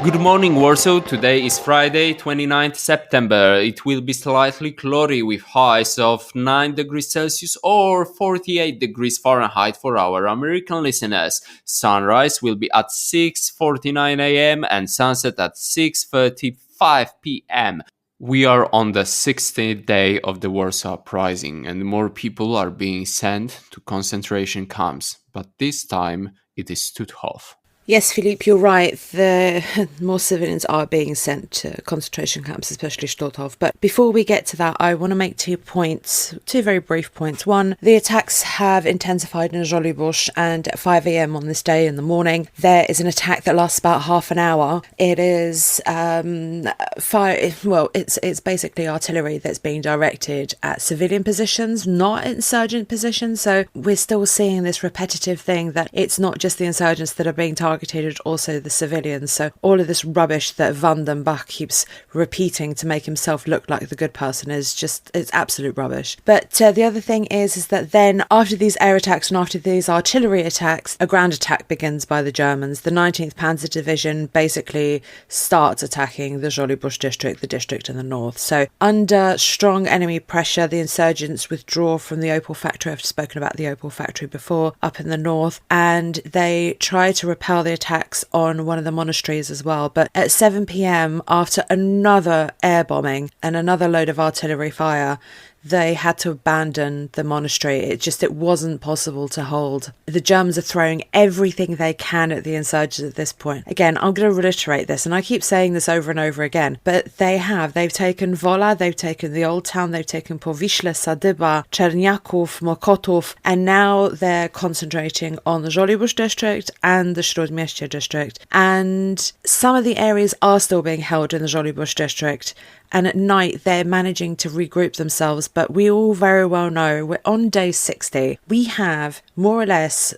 Good morning, Warsaw. Today is Friday, 29th September. It will be slightly cloudy with highs of 9 degrees Celsius or 48 degrees Fahrenheit for our American listeners. Sunrise will be at 6:49 a.m. and sunset at 6:35 p.m. We are on the 16th day of the Warsaw Uprising, and more people are being sent to concentration camps, but this time it is Stutthof. Yes, Philippe, you're right. The more civilians are being sent to concentration camps, especially Stutthof. But before we get to that, I want to make 2 points, 2 very brief points. One, the attacks have intensified in Żoliborz, and at 5 a.m. on this day in the morning, there is an attack that lasts about half an hour. It is fire. Well, it's basically artillery that's being directed at civilian positions, not insurgent positions. So we're still seeing this repetitive thing that it's not just the insurgents that are being targeted, also the civilians. So all of this rubbish that Van den Bach keeps repeating to make himself look like the good person it's absolute rubbish. But the other thing is that then after these air attacks and after these artillery attacks, a ground attack begins by the Germans. The 19th Panzer Division basically starts attacking the Żoliborz district, the district in the north. So under strong enemy pressure, the insurgents withdraw from the Opel factory. I've spoken about the Opel factory before, up in the north, and they try to repel the attacks on one of the monasteries as well. But at 7 p.m, after another air bombing and another load of artillery fire, they had to abandon the monastery. It wasn't possible to hold. The Germans are throwing everything they can at the insurgents at this point. Again, I'm going to reiterate this, and I keep saying this over and over again, but they've taken Wola, they've taken the Old Town, they've taken Powiśle, Sadyba, Czerniaków, Mokotów, and now they're concentrating on the Żoliborz district and the Śródmieście district. And some of the areas are still being held in the Żoliborz district, and at night they're managing to regroup themselves. But we all very well know we're on day 60. We have more or less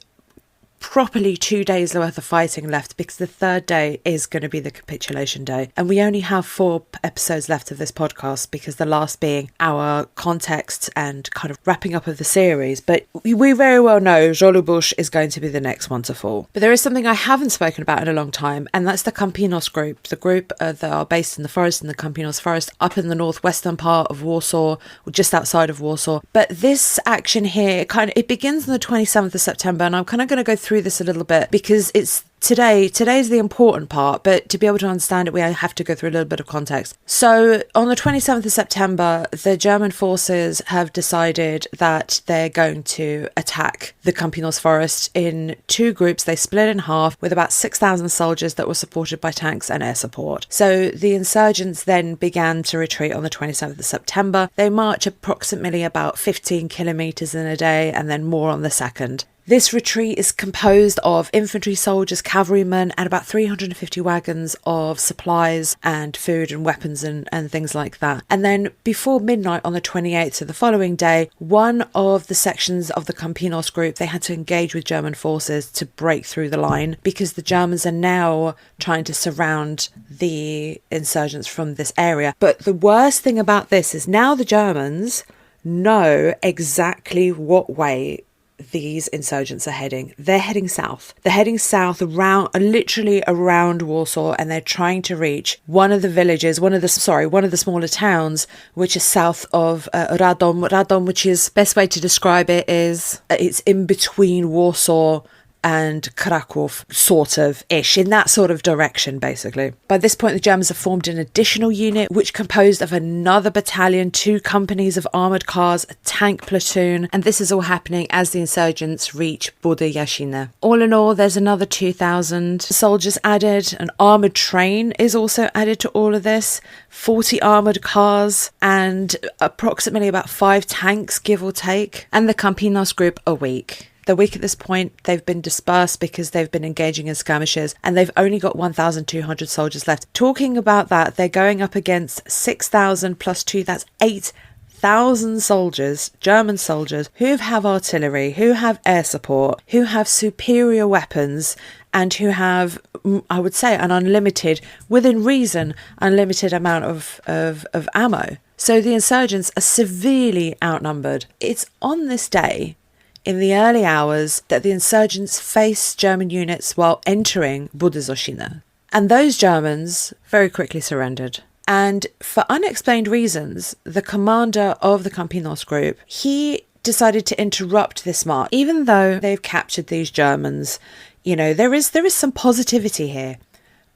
properly 2 days worth of fighting left, because the third day is going to be the capitulation day, and we only have 4 episodes left of this podcast, because the last being our context and kind of wrapping up of the series. But we very well know Żoliborz is going to be the next one to fall. But there is something I haven't spoken about in a long time, and that's the Kampinos Group, the group that are based in the forest, in the Kampinos forest, up in the northwestern part of Warsaw, or just outside of Warsaw. But this action here, it begins on the 27th of September, and I'm kind of going to go through this a little bit, because it's today's the important part, but to be able to understand it, we have to go through a little bit of context. So on the 27th of September, the German forces have decided that they're going to attack the Kampinos forest in 2 groups. They split in half with about 6,000 soldiers that were supported by tanks and air support. So the insurgents then began to retreat on the 27th of September. They march approximately about 15 kilometres in a day, and then more on the 2nd. This retreat is composed of infantry soldiers, cavalrymen, and about 350 wagons of supplies and food and weapons and things like that. And then before midnight on the 28th, so the following day, one of the sections of the Kampinos Group, they had to engage with German forces to break through the line, because the Germans are now trying to surround the insurgents from this area. But the worst thing about this is now the Germans know exactly what way these insurgents are heading. They're heading south. They're heading south literally around Warsaw, and they're trying to reach one of the villages, one of the smaller towns, which is south of Radom. Radom, which is, best way to describe it is, it's in between Warsaw and Kraków, sort of ish, in that sort of direction, basically. By this point, the Germans have formed an additional unit, which composed of another battalion, 2 companies of armoured cars, a tank platoon, and this is all happening as the insurgents reach Budy Jasina. All in all, there's another 2,000 soldiers added. An armoured train is also added to all of this, 40 armoured cars, and approximately about 5 tanks, give or take, and the Kampinos Group are weak. They're weak at this point. They've been dispersed because they've been engaging in skirmishes, and they've only got 1,200 soldiers left. Talking about that, they're going up against 6,000 plus 2, that's 8,000 soldiers, German soldiers, who have artillery, who have air support, who have superior weapons, and who have, I would say, an unlimited, within reason, unlimited amount of ammo. So the insurgents are severely outnumbered. It's on this day, in the early hours, that the insurgents face German units while entering Budy Jasina. And those Germans very quickly surrendered. And for unexplained reasons, the commander of the Kampinos Group, he decided to interrupt this march. Even though they've captured these Germans, there is some positivity here.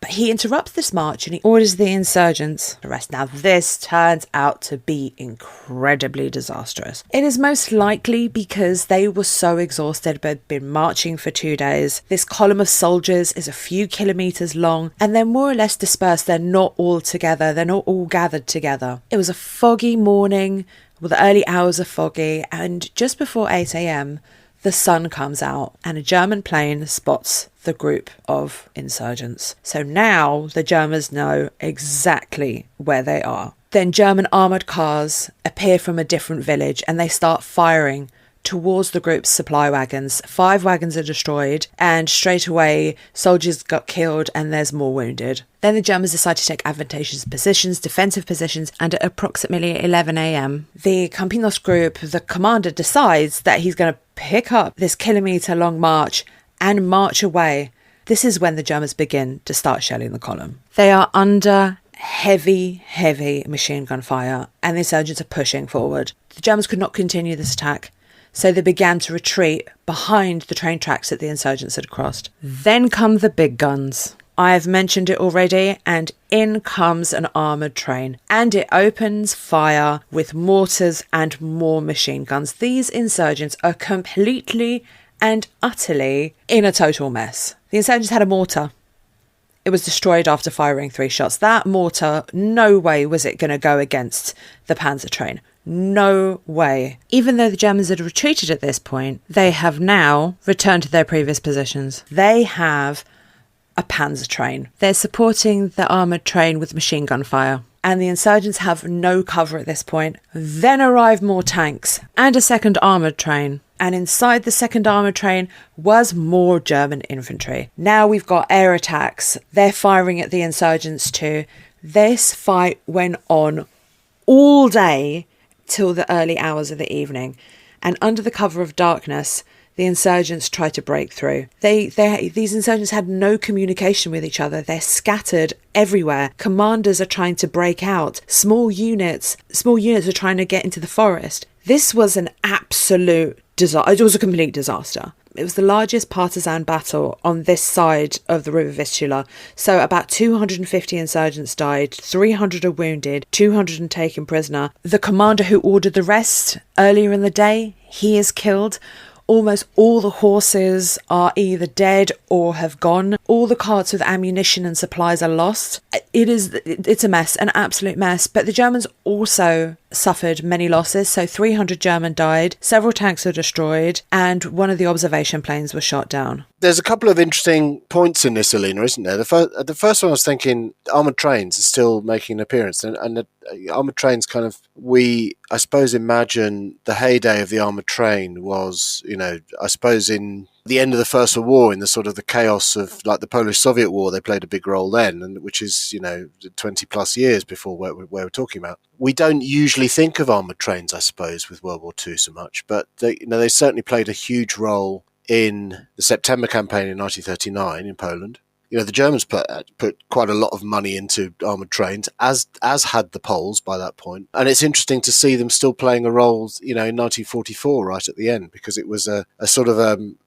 But he interrupts this march and he orders the insurgents to arrest. Now, this turns out to be incredibly disastrous. It is most likely because they were so exhausted but had been marching for 2 days. This column of soldiers is a few kilometres long and they're more or less dispersed. They're not all together. They're not all gathered together. It was a foggy morning. Well, the early hours are foggy. And just before 8 a.m, the sun comes out and a German plane spots the group of insurgents. So now the Germans know exactly where they are. Then German armoured cars appear from a different village and they start firing towards the group's supply wagons. 5 wagons are destroyed and straight away soldiers got killed and there's more wounded. Then the Germans decide to take advantageous positions, defensive positions, and at approximately 11 a.m, the Kampinos Group, the commander, decides that he's going to pick up this kilometre-long march and march away. This is when the Germans begin to start shelling the column. They are under heavy machine gun fire and the insurgents are pushing forward. The Germans could not continue this attack, so they began to retreat behind the train tracks that the insurgents had crossed. Then come the big guns. I have mentioned it already, and in comes an armoured train, and it opens fire with mortars and more machine guns. These insurgents are completely and utterly in a total mess. The insurgents had a mortar. It was destroyed after firing 3 shots. That mortar, no way was it going to go against the panzer train. No way. Even though the Germans had retreated at this point, they have now returned to their previous positions. They have a panzer train. They're supporting the armoured train with machine gun fire. And the insurgents have no cover at this point. Then arrive more tanks and a second armoured train. And inside the second armoured train was more German infantry. Now we've got air attacks. They're firing at the insurgents too. This fight went on all day till the early hours of the evening. And under the cover of darkness, the insurgents tried to break through. These insurgents had no communication with each other. They're scattered everywhere. Commanders are trying to break out. Small units are trying to get into the forest. This was an absolute disaster. It was a complete disaster. It was the largest partisan battle on this side of the River Vistula. So about 250 insurgents died, 300 are wounded, 200 are taken prisoner. The commander who ordered the rest earlier in the day, he is killed. Almost all the horses are either dead or have gone. All the carts with ammunition and supplies are lost. It's a mess, an absolute mess. But the Germans also suffered many losses. So 300 German died, several tanks were destroyed, and one of the observation planes was shot down. There's a couple of interesting points in this, Alina, isn't there? The first one I was thinking, armoured trains are still making an appearance, and the armoured trains kind of, I suppose, imagine the heyday of the armoured train was, I suppose in the end of the First World War, in the sort of the chaos of like the Polish-Soviet War, they played a big role then, and which is 20 plus years before where we're talking about. We don't usually think of armoured trains, I suppose, with World War II so much, but they certainly played a huge role in the September campaign in 1939 in Poland. The Germans put quite a lot of money into armoured trains, as had the Poles by that point. And it's interesting to see them still playing a role, in 1944, right at the end, because it was a sort of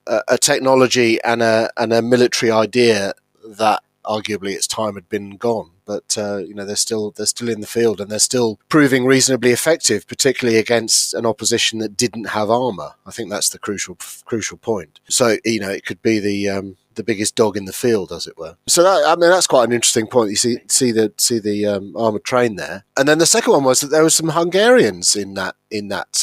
a technology and a military idea that arguably its time had been gone. But they're still in the field, and they're still proving reasonably effective, particularly against an opposition that didn't have armour. I think that's the crucial point. So it could be the biggest dog in the field, as it were. So that's quite an interesting point. You see the armoured train there, and then the second one was that there were some Hungarians in that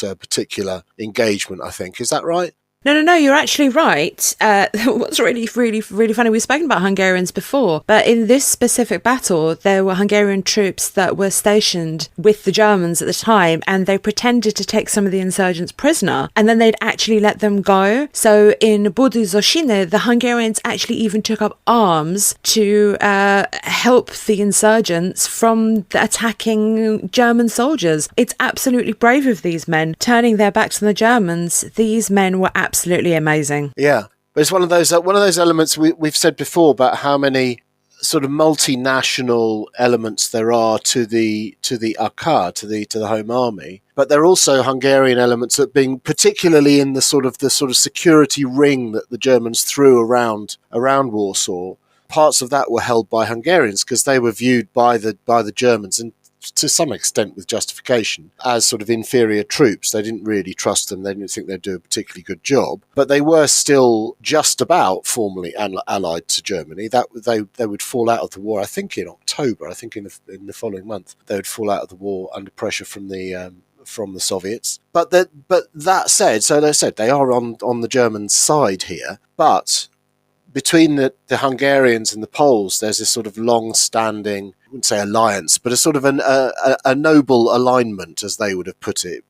particular engagement. I think, is that right? No, you're actually right. What's really funny, we've spoken about Hungarians before, but in this specific battle, there were Hungarian troops that were stationed with the Germans at the time, and they pretended to take some of the insurgents prisoner, and then they'd actually let them go. So in Budy-Zoshiny, the Hungarians actually even took up arms to help the insurgents from the attacking German soldiers. It's absolutely brave of these men, turning their backs on the Germans. These men were absolutely amazing. Yeah, but it's one of those elements we've said before about how many sort of multinational elements there are to the AK, to the Home Army, but there are also Hungarian elements that being particularly in the sort of security ring that the Germans threw around Warsaw. Parts of that were held by Hungarians because they were viewed by the Germans, and to some extent with justification, as sort of inferior troops. They didn't really trust them. They didn't think they'd do a particularly good job. But they were still just about formally allied to Germany. That they would fall out of the war, I think, in October. I think in the following month, they would fall out of the war under pressure from the Soviets. But that said, so they said they are on the German side here. But between the Hungarians and the Poles, there's this sort of long-standing, I wouldn't say alliance, but a sort of a noble alignment, as they would have put it,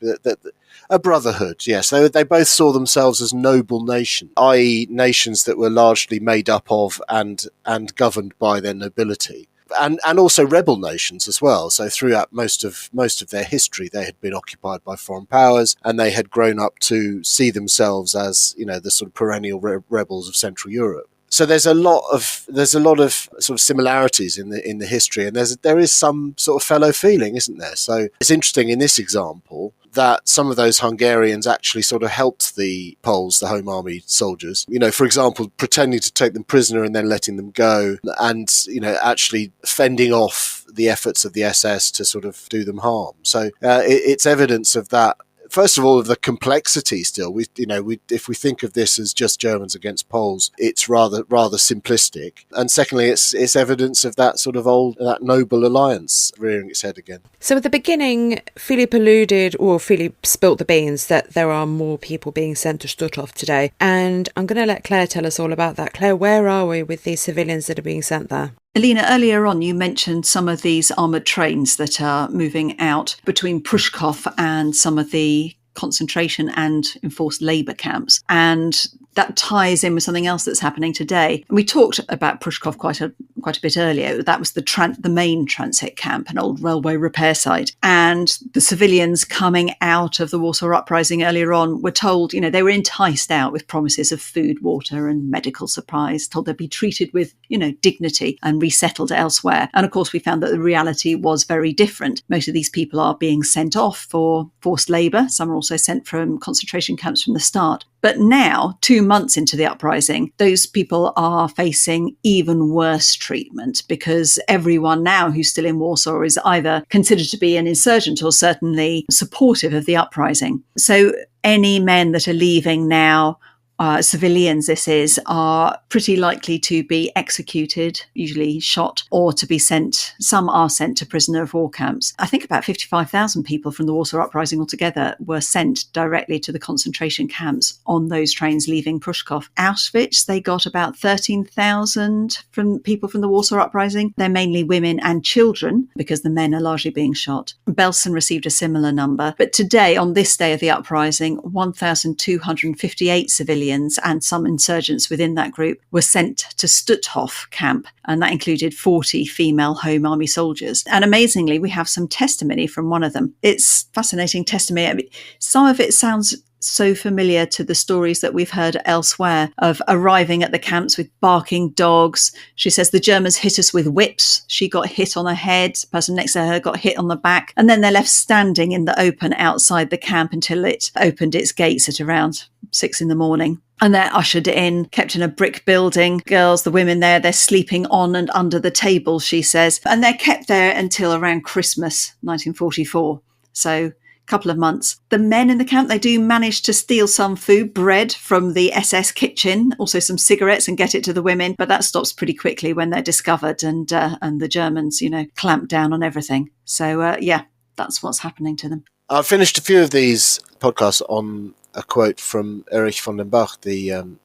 a brotherhood. Yes, they both saw themselves as noble nations, i.e., nations that were largely made up of and governed by their nobility. And also rebel nations as well. So throughout most of their history, they had been occupied by foreign powers, and they had grown up to see themselves as, the sort of perennial rebels of Central Europe. So there's a lot of sort of similarities in the history, and there is some sort of fellow feeling, isn't there? So it's interesting in this example that some of those Hungarians actually sort of helped the Poles, the Home Army soldiers, for example, pretending to take them prisoner and then letting them go, and, actually fending off the efforts of the SS to sort of do them harm. So it's evidence of that. First of all, of the complexity still. If we think of this as just Germans against Poles, it's rather simplistic. And secondly, it's evidence of that sort of that noble alliance rearing its head again. So at the beginning, Philip spilt the beans that there are more people being sent to Stutthof today. And I'm going to let Claire tell us all about that. Claire, where are we with these civilians that are being sent there? Alina, earlier on you mentioned some of these armoured trains that are moving out between Pruszków and some of the concentration and enforced labour camps. And that ties in with something else that's happening today. And we talked about Pruszków quite a bit earlier. That was the main transit camp, an old railway repair site. And the civilians coming out of the Warsaw Uprising earlier on were told, they were enticed out with promises of food, water and medical supplies, told they'd be treated with, dignity and resettled elsewhere. And of course, we found that the reality was very different. Most of these people are being sent off for forced labour. Some are also sent from concentration camps from the start. But now, 2 months into the uprising, those people are facing even worse treatment because everyone now who's still in Warsaw is either considered to be an insurgent or certainly supportive of the uprising. So any men that are leaving now, civilians are pretty likely to be executed, usually shot, or to be sent. Some are sent to prisoner of war camps. I think about 55,000 people from the Warsaw Uprising altogether were sent directly to the concentration camps on those trains leaving Pruszków. Auschwitz, they got about 13,000 from people from the Warsaw Uprising. They're mainly women and children because the men are largely being shot. Belsen received a similar number. But today, on this day of the uprising, 1,258 civilians and some insurgents within that group were sent to Stutthof camp, and that included 40 female Home Army soldiers. And amazingly, we have some testimony from one of them. It's fascinating testimony. I mean, some of it sounds so familiar to the stories that we've heard elsewhere of arriving at the camps with barking dogs. She says the Germans hit us with whips. She got hit on her head. The person next to her got hit on the back. And then they're left standing in the open outside the camp until it opened its gates at around 6 a.m. And they're ushered in, kept in a brick building. Girls, the women there, they're sleeping on and under the table, she says. And they're kept there until around Christmas 1944. So couple of months. The men in the camp, they do manage to steal some food, bread from the SS kitchen, also some cigarettes, and get it to the women, but that stops pretty quickly when they're discovered and the Germans, clamp down on everything. So that's what's happening to them. I finished a few of these podcasts on a quote from Erich von den Bach, the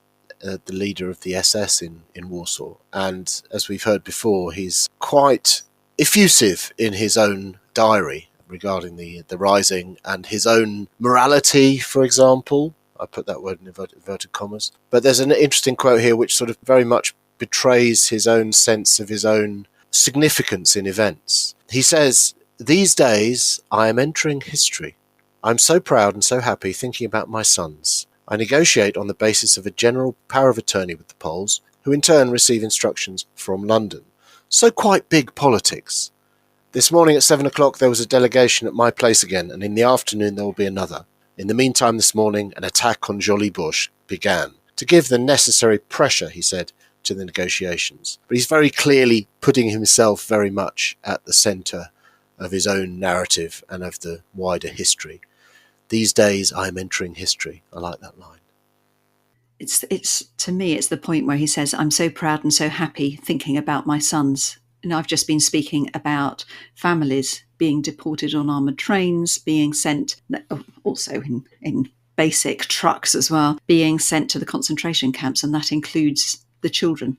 leader of the SS in Warsaw, and as we've heard before, he's quite effusive in his own diary regarding the rising and his own morality, for example. I put that word in inverted commas. But there's an interesting quote here which sort of very much betrays his own sense of his own significance in events. He says, "These days I am entering history. I'm so proud and so happy thinking about my sons. I negotiate on the basis of a general power of attorney with the Poles, who in turn receive instructions from London. So quite big politics. This morning at 7 o'clock there was a delegation at my place again, and in the afternoon there will be another. In the meantime this morning an attack on Jolly Bush began, to give the necessary pressure, he said, to the negotiations. But he's very clearly putting himself very much at the centre of his own narrative and of the wider history. These days I am entering history. I like that line. It's to me, it's the point where he says, I'm so proud and so happy thinking about my sons. And I've just been speaking about families being deported on armoured trains, being sent, also in basic trucks as well, being sent to the concentration camps, and that includes the children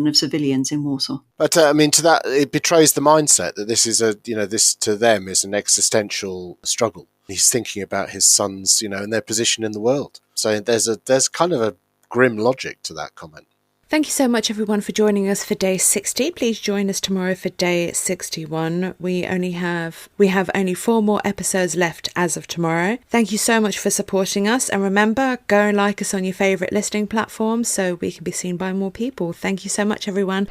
of civilians in Warsaw. But to that, it betrays the mindset that this is this to them is an existential struggle. He's thinking about his sons, and their position in the world. So there's kind of a grim logic to that comment. Thank you so much, everyone, for joining us for day 60. Please join us tomorrow for day 61. We have only 4 more episodes left as of tomorrow. Thank you so much for supporting us. And remember, go and like us on your favourite listening platforms so we can be seen by more people. Thank you so much, everyone.